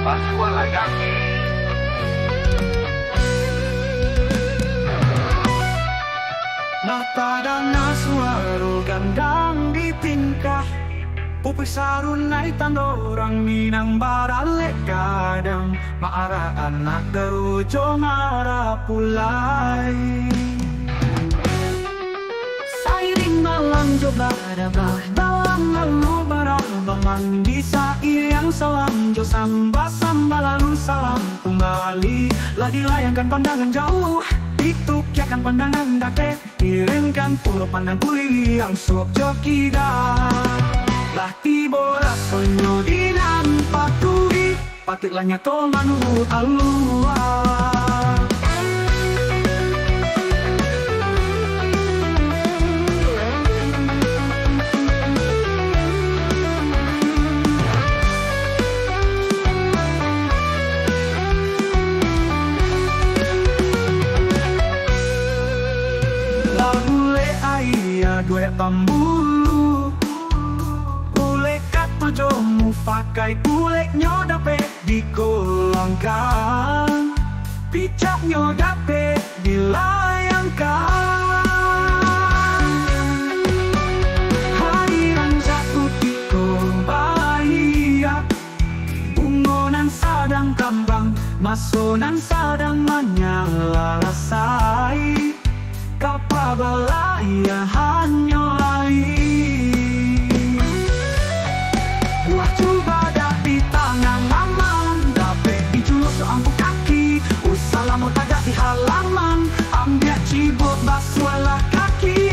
Paswala kaki. Natadana suaro gandang di tingkah Pupisarun ay tandorang minang barale kadang Maara anak darujo ngara pulay Sairing malang joba dalam lalu barabangan Bisa iyang salam jo samba lalu salam kembali Lagi layangkan pandangan jauh Ditukyakan pandangan dake Kirimkan pulau pandang kuli yang sok jokida Lah tibo rasonyo dinampak turi Patiklannya to manu alua Dua bambu Pulek kato jomu pakai pulek nyodape digolongkan Picak nyodape dilayangkan Hariran jatuh tiko bahaya Bungonan sadang kambang Masonan sadang menyala rasai Kapabalaya hanyolai Buah coba di tangan aman Dapat dijuluk seampuk kaki Usalamu tagak di halaman Ambil cibuk baswalah kaki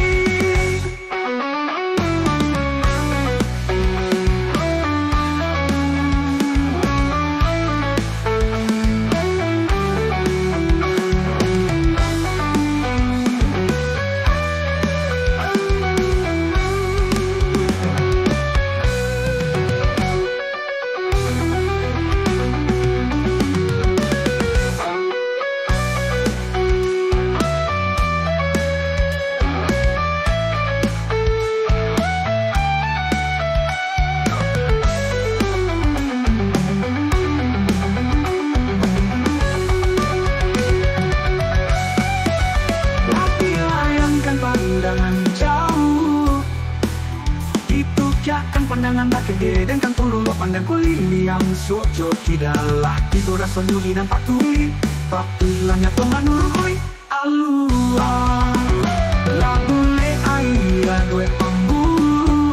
Pandangan tak gede dan kan tulu pandang kuli yang sojo tidaklah itu rasa nyuri nampak tuli papilannya teman urui alua lagu le aira dua pemburu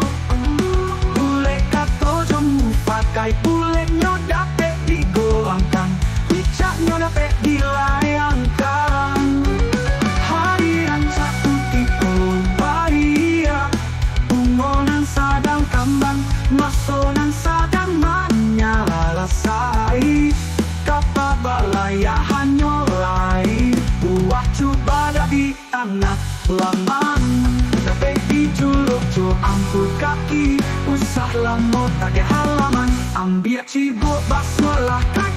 bule kato jomu pakai bule nyodape digolangkan picak nyodape dilayangkan harian satu tipe bahia bungonan sadang kambang Masonan sadang menyala sai Kapabalaya hanyolai Buah coba di anak laman Tapi dijuluk jo ampul kaki Usah lamot tak halaman Ambil cibuk baswalah kaki